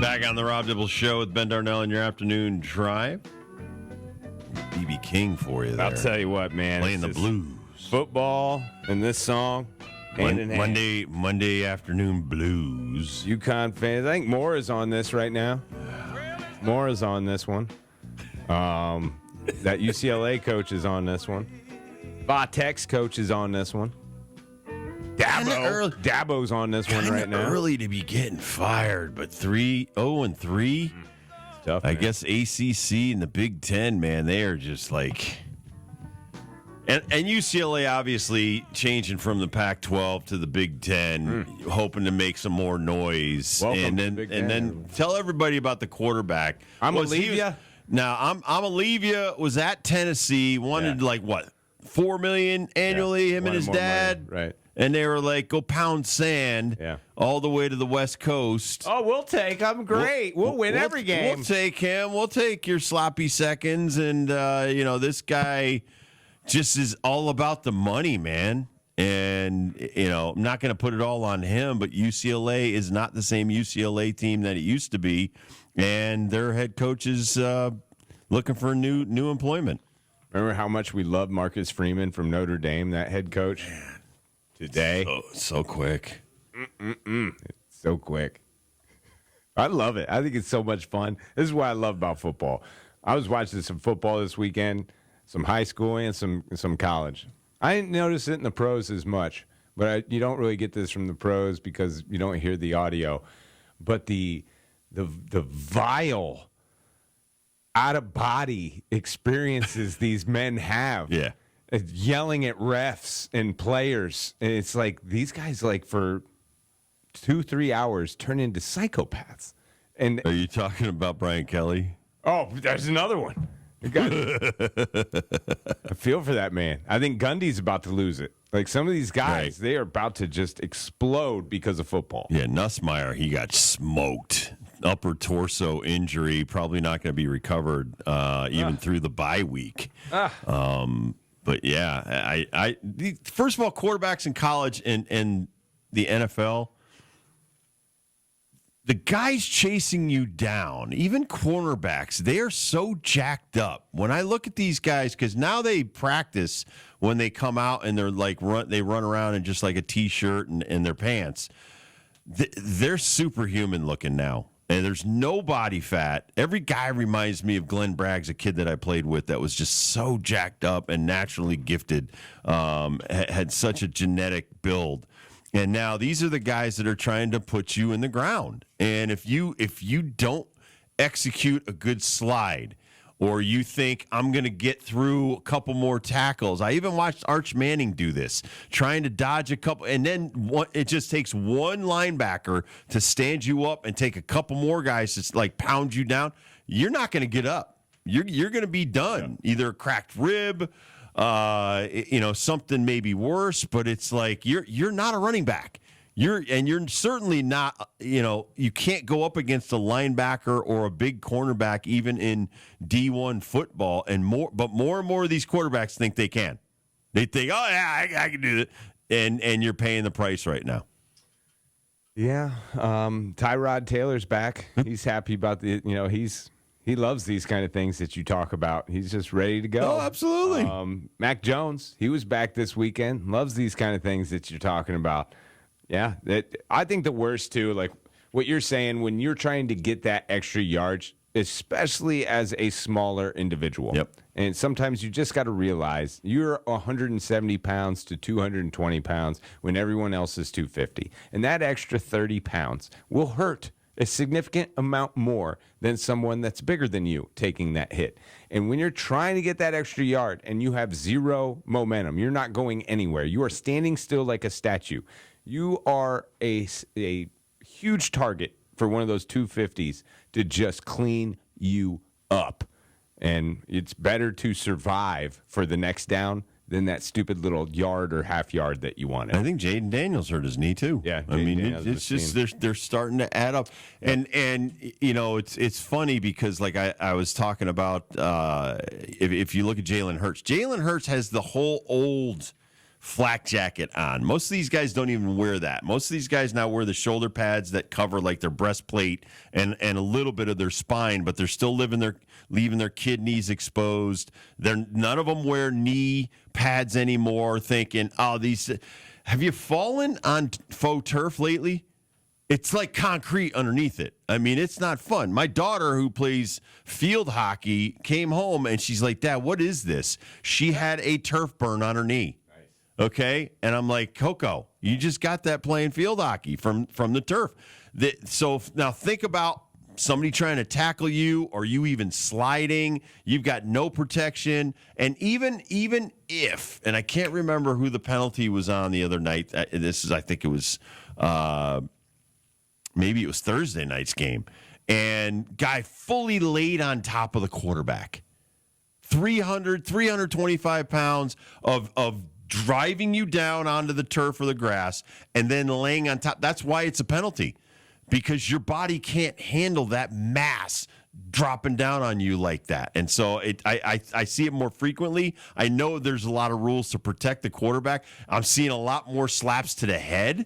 Back on the Rob Dibble Show with Ben Darnell in your afternoon drive. BB King for you there. I'll tell you what, man. Playing the blues. Football and this song, hand in hand. Monday afternoon blues. UConn fans. I think Moore is on this right now. Moore is on this one. That UCLA coach is on this one. Vatex coach is on this one. Dabo's on this one right now. Early to be getting fired, but 0-3. Tough, I man. guess ACC and the Big Ten, man, they are just like. And UCLA obviously changing from the Pac-12 to the Big Ten, hoping to make some more noise. Welcome and to the Big then Ten. tell everybody about the quarterback. Olivia. Now Olivia was at Tennessee, wanted like what, $4 million annually. Him and wanted his more dad, money, right? And they were like, go pound sand all the way to the West Coast. Oh, we'll take him. Great. We'll win every game. We'll take him. We'll take your sloppy seconds. And, this guy just is all about the money, man. And, I'm not going to put it all on him, but UCLA is not the same UCLA team that it used to be. And their head coach is looking for new employment. Remember how much we loved Marcus Freeman from Notre Dame, that head coach? Today. So quick. It's so quick. I love it. I think it's so much fun. This is what I love about football. I was watching some football this weekend, some high school and some college. I didn't notice it in the pros as much, but you don't really get this from the pros because you don't hear the audio. But the vile out-of-body experiences these men have. Yeah. Yelling at refs and players. And it's like these guys, like, for 2-3 hours turn into psychopaths. And Are you talking about Brian Kelly? oh, there's another one. I feel for that man. I think Gundy's about to lose it. Like, some of these guys, they are about to just explode because of football. Yeah, Nussmeier, he got smoked. Upper torso injury, probably not going to be recovered even through the bye week. But yeah, first of all, quarterbacks in college and the NFL, the guys chasing you down, even cornerbacks, they are so jacked up. When I look at these guys, because now they practice when they come out and they're like they run around in just like a t-shirt and their pants. They're superhuman looking now. And there's no body fat. Every guy reminds me of Glenn Braggs, a kid that I played with that was just so jacked up and naturally gifted, had such a genetic build. And now these are the guys that are trying to put you in the ground. And if you don't execute a good slide, or you think I'm going to get through a couple more tackles. I even watched Arch Manning do this, trying to dodge a couple, and then it just takes one linebacker to stand you up and take a couple more guys to like pound you down. You're not going to get up. You're going to be done. Yeah. Either a cracked rib, something maybe worse, but it's like you're not a running back. You're certainly not, you can't go up against a linebacker or a big cornerback even in D1 football but more and more of these quarterbacks think they can. They think, oh yeah, I can do it. And you're paying the price right now. Yeah. Tyrod Taylor's back. He's happy about he loves these kind of things that you talk about. He's just ready to go. Oh, absolutely. Mac Jones, he was back this weekend. Loves these kind of things that you're talking about. Yeah, I think the worst, too, like what you're saying, when you're trying to get that extra yards, especially as a smaller individual. Yep. And sometimes you just got to realize you're 170 pounds to 220 pounds when everyone else is 250. And that extra 30 pounds will hurt a significant amount more than someone that's bigger than you taking that hit. And when you're trying to get that extra yard and you have zero momentum, you're not going anywhere. You are standing still like a statue. You are a huge target for one of those 250s to just clean you up. And it's better to survive for the next down than that stupid little yard or half yard that you wanted. I think Jaden Daniels hurt his knee too. Yeah, I mean, it's just they're starting to add up, and it's funny because like I was talking about if you look at Jalen Hurts has the whole old flak jacket on. Most of these guys don't even wear that. Most of these guys now wear the shoulder pads that cover like their breastplate and a little bit of their spine, but they're still leaving their kidneys exposed. None of them wear knee pads anymore, thinking, oh, these. Have you fallen on faux turf lately? It's like concrete underneath it. I mean, it's not fun. My daughter, who plays field hockey, came home and she's like, Dad, what is this? She had a turf burn on her knee. Nice. Okay? And I'm like, Coco, you just got that playing field hockey from the turf. So now think about somebody trying to tackle you or you even sliding. You've got no protection. And even if, and I can't remember who the penalty was on the other night. I think it was maybe it was Thursday night's game, and guy fully laid on top of the quarterback. 325 pounds of driving you down onto the turf or the grass and then laying on top. That's why it's a penalty, because your body can't handle that mass dropping down on you like that. And so I see it more frequently. I know there's a lot of rules to protect the quarterback. I'm seeing a lot more slaps to the head.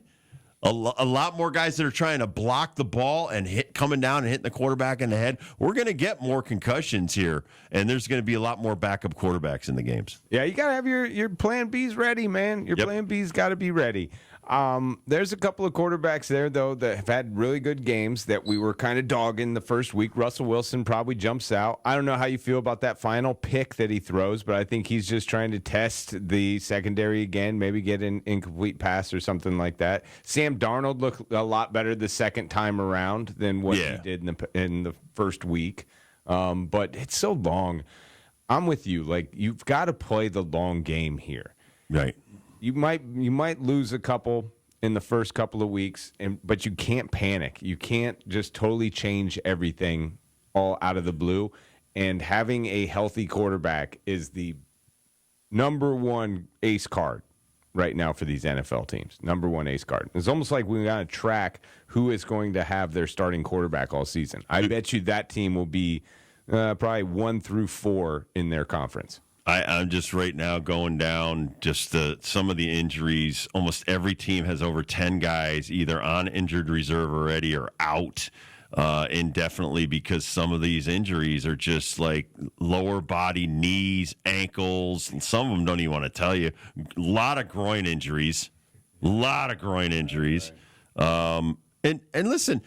A lot more guys that are trying to block the ball and coming down and hitting the quarterback in the head. We're going to get more concussions here, and there's going to be a lot more backup quarterbacks in the games. Yeah, you got to have your plan Bs ready, man. Your plan B's got to be ready. There's a couple of quarterbacks there, though, that have had really good games that we were kind of dogging the first week. Russell Wilson probably jumps out. I don't know how you feel about that final pick that he throws, but I think he's just trying to test the secondary again, maybe get an incomplete pass or something like that. Sam Darnold looked a lot better the second time around than what he did in the first week. But it's so long. I'm with you. Like, you've got to play the long game here. Right. You might lose a couple in the first couple of weeks, but you can't panic. You can't just totally change everything all out of the blue. And having a healthy quarterback is the number one ace card right now for these NFL teams. Number one ace card. It's almost like we got to track who is going to have their starting quarterback all season. I bet you that team will be probably 1 through 4 in their conference. I'm just right now going down just some of the injuries. Almost every team has over 10 guys either on injured reserve already or out indefinitely, because some of these injuries are just like lower body, knees, ankles. And some of them don't even want to tell you. A lot of groin injuries. And listen,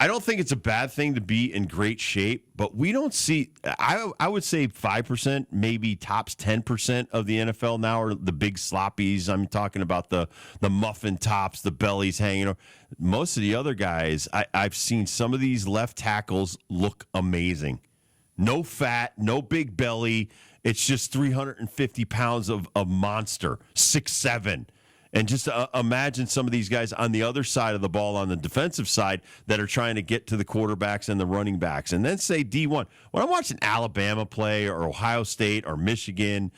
I don't think it's a bad thing to be in great shape, but we don't see. I would say 5%, maybe tops 10% of the NFL now are the big sloppies. I'm talking about the muffin tops, the bellies hanging. Most of the other guys, I've seen some of these left tackles look amazing. No fat, no big belly. It's just 350 pounds of a monster, 6'7". And just imagine some of these guys on the other side of the ball, on the defensive side, that are trying to get to the quarterbacks and the running backs. And then say D1. When I'm watching Alabama play or Ohio State or Michigan,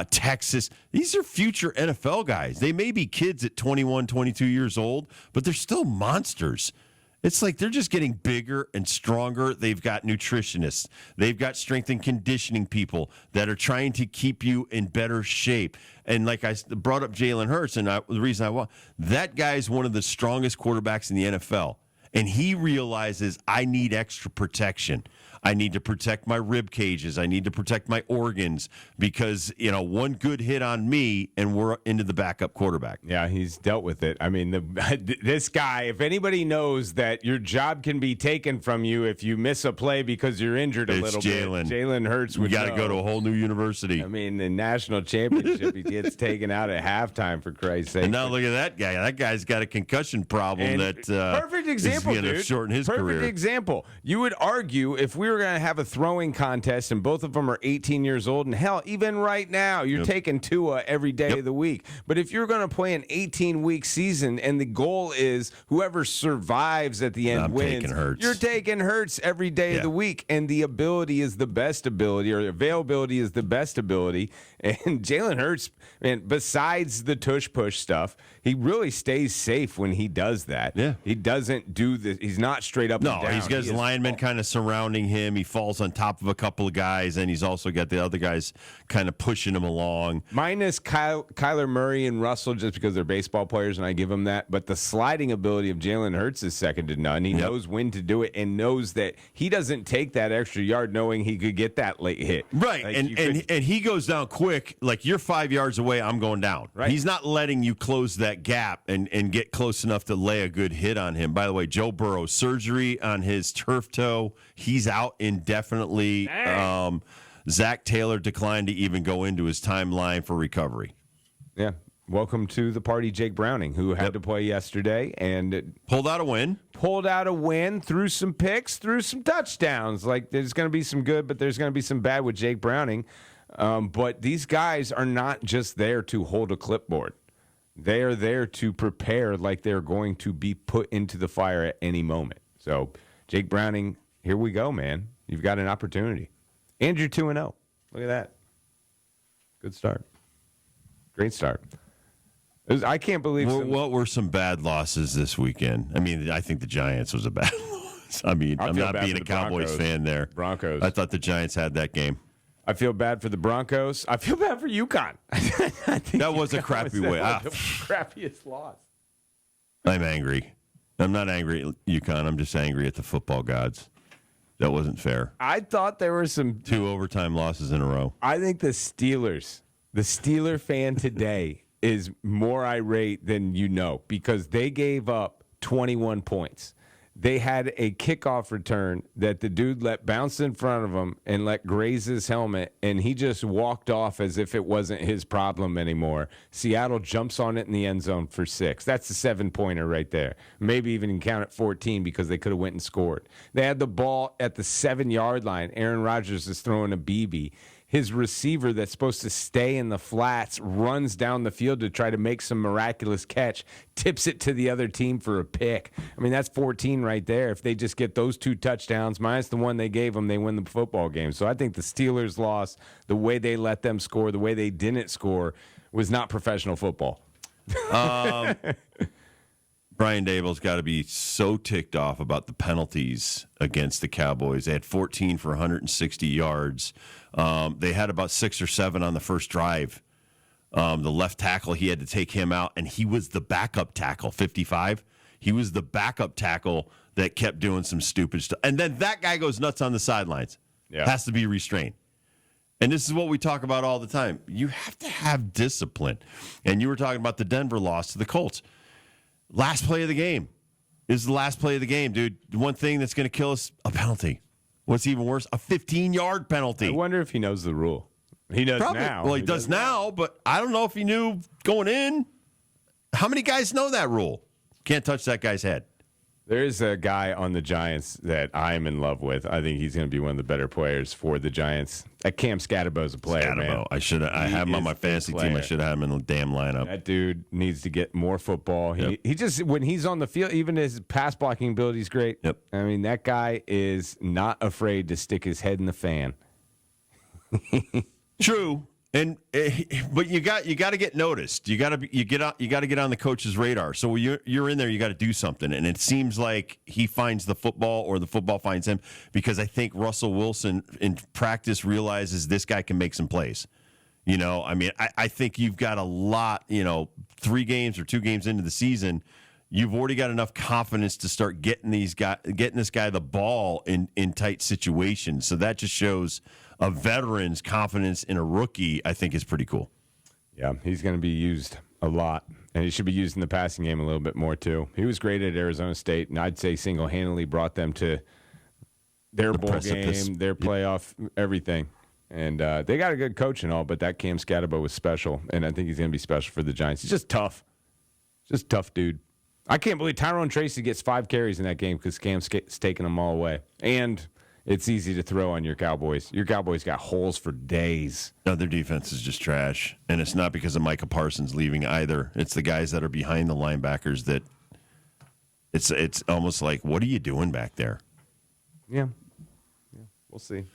Texas, these are future NFL guys. They may be kids at 21, 22 years old, but they're still monsters. It's like they're just getting bigger and stronger. They've got nutritionists. They've got strength and conditioning people that are trying to keep you in better shape. And like I brought up Jalen Hurts, and the reason I want that guy is one of the strongest quarterbacks in the NFL. And he realizes I need extra protection. I need to protect my rib cages. I need to protect my organs because, one good hit on me and we're into the backup quarterback. Yeah, he's dealt with it. I mean, this guy, if anybody knows that your job can be taken from you if you miss a play because you're injured a little bit, Jalen Hurts would got to go to a whole new university. I mean, the national championship, he gets taken out at halftime, for Christ's sake. And now look at that guy. That guy's got a concussion problem perfect example, is going to shorten his career. Perfect example. You would argue if we were going to have a throwing contest and both of them are 18 years old, and hell, even right now, you're taking Tua every day of the week. But if you're going to play an 18-week season and the goal is whoever survives at the end wins, you're taking Hurts every day of the week. And the ability is the best ability, or availability is the best ability. And Jalen Hurts, man, besides the tush-push stuff, he really stays safe when he does that. Yeah. He doesn't do do this. He's not straight up No, and down. he's got his linemen kind of surrounding him. He falls on top of a couple of guys, and he's also got the other guys kind of pushing him along. Minus Kyler Murray and Russell, just because they're baseball players, and I give them that. But the sliding ability of Jalen Hurts is second to none. He knows when to do it and knows that he doesn't take that extra yard knowing he could get that late hit. Right, Like, and he goes down quick. Like, you're 5 yards away, I'm going down. Right. He's not letting you close that gap and get close enough to lay a good hit on him. By the way, Joe Burrow, surgery on his turf toe. He's out indefinitely. Zach Taylor declined to even go into his timeline for recovery. Yeah. Welcome to the party, Jake Browning, who had to play yesterday and Pulled out a win. Threw some picks, threw some touchdowns. Like, there's going to be some good, but there's going to be some bad with Jake Browning. But these guys are not just there to hold a clipboard. They are there to prepare like they're going to be put into the fire at any moment. So, Jake Browning, here we go, man. You've got an opportunity. And you're 2-0. Look at that. Good start. Great start. I can't believe What were some bad losses this weekend? I mean, I think the Giants was a bad loss. I mean, I'm not being a Cowboys fan there. Broncos. I thought the Giants had that game. I feel bad for the Broncos. I feel bad for UConn. That was a crappy way. The crappiest loss. I'm angry. I'm not angry at UConn. I'm just angry at the football gods. That wasn't fair. I thought there were some 2 overtime losses in a row. I think the Steeler fan today is more irate than you know because they gave up 21 points. They had a kickoff return that the dude let bounce in front of him and let graze his helmet, and he just walked off as if it wasn't his problem anymore. Seattle jumps on it in the end zone for 6. That's a 7-pointer right there. Maybe even count it 14 because they could have went and scored. They had the ball at the 7-yard line. Aaron Rodgers is throwing a BB. His receiver that's supposed to stay in the flats runs down the field to try to make some miraculous catch, tips it to the other team for a pick. I mean, that's 14 right there. If they just get those 2 touchdowns, minus the one they gave them, they win the football game. So I think the Steelers' loss, the way they let them score, the way they didn't score, was not professional football. Brian Daboll's got to be so ticked off about the penalties against the Cowboys. They had 14 for 160 yards. They had about 6 or 7 on the first drive. The left tackle, he had to take him out, and he was the backup tackle, 55. He was the backup tackle that kept doing some stupid stuff. And then that guy goes nuts on the sidelines. Yeah. Has to be restrained. And this is what we talk about all the time. You have to have discipline. And you were talking about the Denver loss to the Colts. Last play of the game. This is the last play of the game, dude. One thing that's going to kill us, a penalty. What's even worse? A 15-yard penalty. I wonder if he knows the rule. He does Probably. now. Well, he does now, but I don't know if he knew going in. How many guys know that rule? Can't touch that guy's head. There's a guy on the Giants that I'm in love with. I think he's going to be one of the better players for the Giants. Cam Skattebo's a player, man. I have him on my fantasy team. I should have him in the damn lineup. That dude needs to get more football. He just, when he's on the field, even his pass blocking ability is great. Yep. I mean, that guy is not afraid to stick his head in the fan. True. But you got to get noticed. You got to get on the coach's radar. So when you're in there, you got to do something. And it seems like he finds the football or the football finds him, because I think Russell Wilson in practice realizes this guy can make some plays. You know, I mean, I think you've got a lot. 3 games or 2 games into the season, you've already got enough confidence to start getting this guy the ball in tight situations. So that just shows a veteran's confidence in a rookie, I think, is pretty cool. Yeah, he's going to be used a lot, and he should be used in the passing game a little bit more too. He was great at Arizona State, and I'd say single-handedly brought them to their bowl game, their playoff, everything. And they got a good coach and all, but that Cam Skattebo was special, and I think he's going to be special for the Giants. He's just tough. Just tough dude. I can't believe Tyrone Tracy gets 5 carries in that game because Cam's taking them all away. And it's easy to throw on your Cowboys. Your Cowboys got holes for days. No, their defense is just trash. And it's not because of Micah Parsons leaving either. It's the guys that are behind the linebackers that it's almost like, what are you doing back there? Yeah. We'll see.